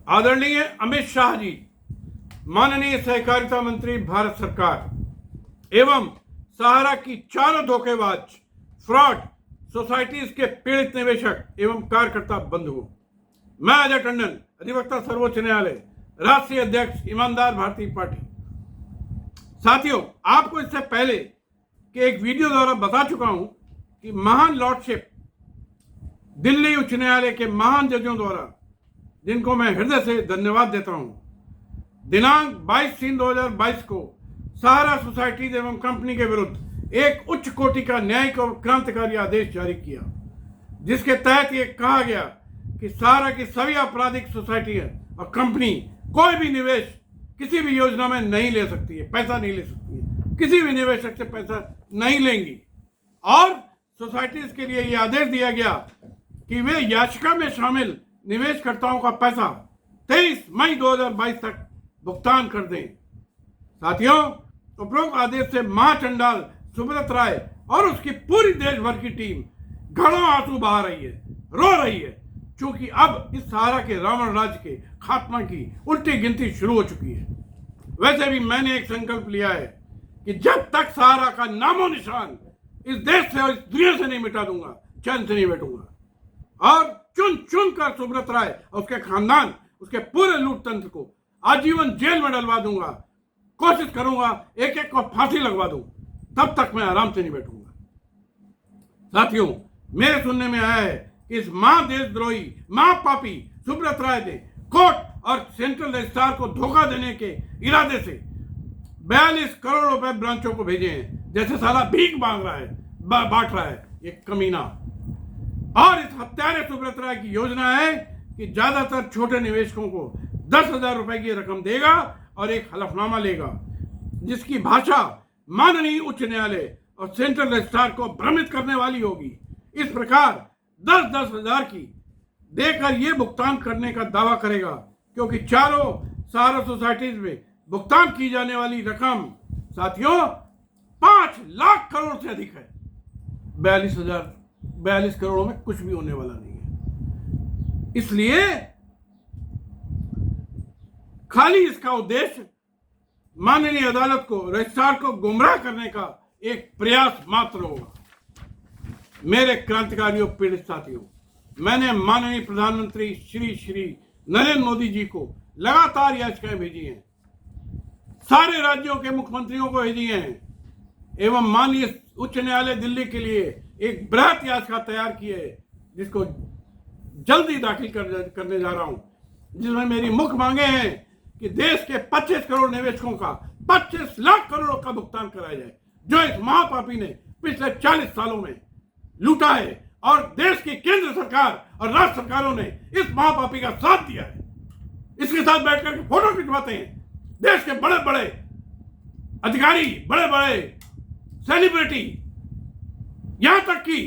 आदरणीय अमित शाह जी, माननीय सहकारिता मंत्री भारत सरकार एवं सहारा की चारों धोखेबाज फ्रॉड सोसाइटीज के पीड़ित निवेशक एवं कार्यकर्ता बंधुओं, मैं अजय टंडन, अधिवक्ता सर्वोच्च न्यायालय, राष्ट्रीय अध्यक्ष ईमानदार भारतीय पार्टी। साथियों, आपको इससे पहले कि एक वीडियो द्वारा बता चुका हूं कि महान लॉर्डशिप दिल्ली उच्च न्यायालय के महान जजों द्वारा, जिनको मैं हृदय से धन्यवाद देता हूं, दिनांक 22/3/2022 को सहारा सोसाइटीज एवं कंपनी के विरुद्ध एक उच्च कोटि का न्यायिक और क्रांतिकारी आदेश जारी किया, जिसके तहत ये कहा गया कि सहारा की सभी आपराधिक सोसाइटियां और कंपनी कोई भी निवेश किसी भी योजना में नहीं ले सकती है, पैसा नहीं ले सकती है, किसी भी निवेशक से पैसा नहीं लेंगी। और सोसाइटीज के लिए यह आदेश दिया गया कि वे याचिका में शामिल निवेशकर्ताओं का पैसा 23 मई 2022 तक भुगतान कर दें। साथियों, उपरोक्त आदेश से महाचंडाल सुब्रत राय और उसकी पूरी देश भर की टीम घड़ों आंसू बहा रही है, रो रही है, क्योंकि अब इस सहारा के रावण राज्य के खात्मा की उल्टी गिनती शुरू हो चुकी है। वैसे भी मैंने एक संकल्प लिया है कि जब तक सहारा का नामो निशान इस देश से और इस दुनिया से नहीं मिटा दूंगा, चैन से नहीं बैठूंगा। और चुन चुन कर सुब्रत राय और उसके खानदान, उसके पूरे लूट तंत्र को आजीवन जेल में डलवा दूंगा। कोशिश करूंगा एक एक को फांसी लगवा दूं, तब तक मैं आराम से नहीं बैठूंगा। साथियों, मेरे सुनने में आया है कि इस महादेशद्रोही, महापापी सुब्रत राय ने कोर्ट और सेंट्रल रजिस्ट्रार को धोखा देने के इरादे से 42 करोड़ रुपए ब्रांचों को भेजे हैं, जैसे साला भीख मांग रहा है, बांट रहा है ये कमीना। और इस हत्यारे सुब्रत राय की योजना है कि ज्यादातर छोटे निवेशकों को 10,000 रुपए की रकम देगा और एक हलफनामा लेगा, जिसकी भाषा माननीय उच्च न्यायालय और सेंट्रल रजिस्ट्रार को भ्रमित करने वाली होगी। इस प्रकार 10-10 हजार की देकर यह भुगतान करने का दावा करेगा, क्योंकि चारों सहारा सोसाइटीज में भुगतान की जाने वाली रकम साथियों 5 लाख करोड़ से अधिक है। 42 करोड़ों में कुछ भी होने वाला नहीं है। इसलिए खाली इसका उद्देश्य माननीय अदालत को, रजिस्ट्रार को गुमराह करने का एक प्रयास मात्र होगा। मेरे क्रांतिकारियों, पीड़ित साथियों, मैंने माननीय प्रधानमंत्री श्री नरेंद्र मोदी जी को लगातार याचिकाएं भेजी हैं, सारे राज्यों के मुख्यमंत्रियों को भेजी हैं, एवं माननीय उच्च न्यायालय दिल्ली के लिए एक बृहत याचिका तैयार की है, जिसको जल्दी दाखिल करने जा रहा हूं, जिसमें मेरी मुख्य मांगे हैं कि देश के 25 करोड़ निवेशकों का 25 लाख करोड़ का भुगतान कराया जाए, जो इस महापापी ने पिछले 40 सालों में लूटा है। और देश की केंद्र सरकार और राज्य सरकारों ने इस महापापी का साथ दिया है। इसके साथ बैठकर के फोटो खिंचवाते हैं देश के बड़े बड़े अधिकारी, बड़े बड़े सेलिब्रिटी, यहां तक कि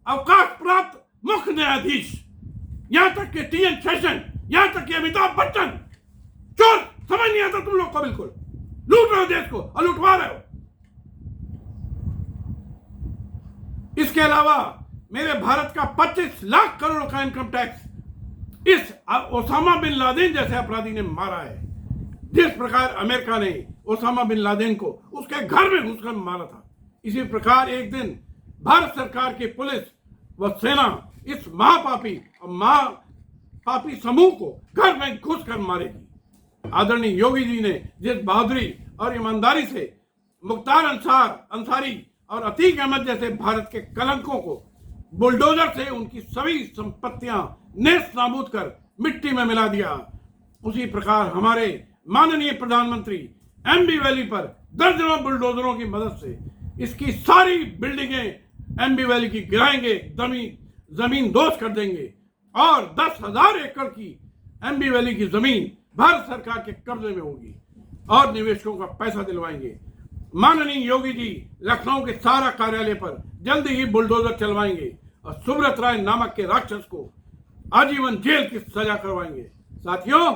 अवकाश प्राप्त मुख्य न्यायाधीश, यहां तक कि TN शेषन, यहां तक कि अमिताभ बच्चन। चोर समझ नहीं आता तुम लोग को, बिल्कुल लूट रहे हो देश को और लुटवा रहे हो। इसके अलावा मेरे भारत का 25 लाख करोड़ का इनकम टैक्स इस ओसामा बिन लादेन जैसे अपराधी ने मारा है। जिस प्रकार अमेरिका ने ओसामा बिन लादेन को उसके घर में घुसकर मारा था, इसी प्रकार एक दिन भारत सरकार की पुलिस व सेना इस महापापी और महापापी समूह को घर में घुसकर मारेगी। आदरणीय योगी जी ने जिस बहादुरी और ईमानदारी से मुख्तार अंसारी और अतीक अहमद जैसे भारत के कलंकों को बुलडोजर से उनकी सभी संपत्तियां नेस्त नाबूद कर मिट्टी में मिला दिया, उसी प्रकार हमारे माननीय प्रधानमंत्री MB वैली पर दर्जनों बुलडोजरों की मदद से इसकी सारी बिल्डिंगें MB वैली की गिराएंगे, जमीन दोस्त कर देंगे और 10,000 एकड़ की MB वैली की जमीन भारत सरकार के कब्जे में होगी और निवेशकों का पैसा दिलवाएंगे। माननीय योगी जी लखनऊ के सारा कार्यालय पर जल्दी ही बुलडोजर चलवाएंगे और सुब्रत राय नामक के राक्षस को आजीवन जेल की सजा करवाएंगे। साथियों,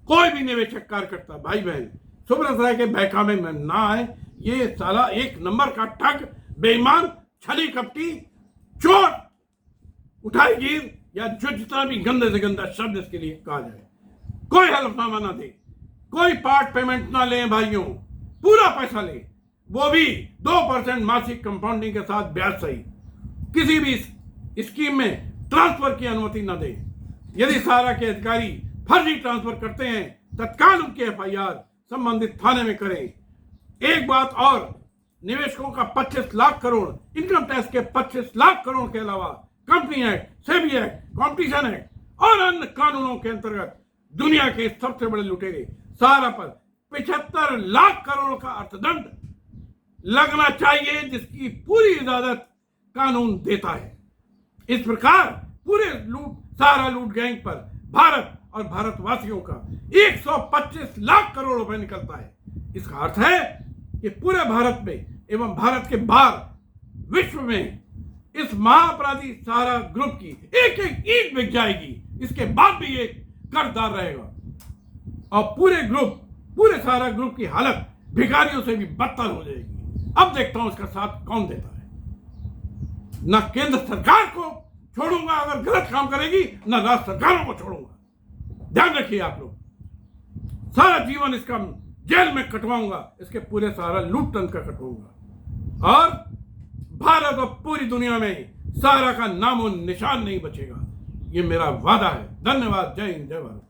कोई भी निवेशक, कार्यकर्ता, भाई बहन सुब्रत राय के बहकावे में ना आए। ये साला एक नंबर का ठग, बेईमान, छली कपटी, चोर, उठाईगीर, या जो जितना भी गंदे से गंदा शब्द इसके लिए कहा जाए, कोई हलफनामा ना दे, कोई पार्ट पेमेंट ना लें भाइयों, पूरा पैसा ले, वो भी 2% मासिक कंपाउंडिंग के साथ ब्याज सहित। किसी भी स्कीम में ट्रांसफर की अनुमति न दे। यदि सहारा के अधिकारी फर्जी ट्रांसफर करते हैं, तत्काल उनकी FIR संबंधित थाने में करें। एक बात और, निवेशकों का 25 लाख करोड़, इनकम टैक्स के 25 लाख करोड़ के अलावा company act, SEBI act, competition act और अन्य कानूनों के अंतर्गत दुनिया के सबसे बड़े लुटेरे सहारा पर 75 लाख करोड़ का अर्थदंड लगना चाहिए, जिसकी पूरी इजाजत कानून देता है। इस प्रकार पूरे सहारा लूट गैंग पर भारत और भारतवासियों का 125 लाख करोड़ रुपए निकलता है। इसका अर्थ है कि पूरे भारत में एवं भारत के बाहर विश्व में इस महाअपराधी सहारा ग्रुप की एक एक ईंट बिक जाएगी, इसके बाद भी ये कर्जदार रहेगा और पूरे सहारा ग्रुप की हालत भिखारियों से भी बदतर हो जाएगी। अब देखता हूं इसका साथ कौन देता है। न केंद्र सरकार को छोड़ूंगा अगर गलत काम करेगी, न राज्य सरकारों को छोड़ूंगा। ध्यान रखिए आप लोग, सारा जीवन इसका जेल में कटवाऊंगा, इसके पूरे सारा लूट तंत्र का कटवाऊंगा और भारत और पूरी दुनिया में सहारा का नामो निशान नहीं बचेगा। ये मेरा वादा है। धन्यवाद। जय हिंद, जय भारत।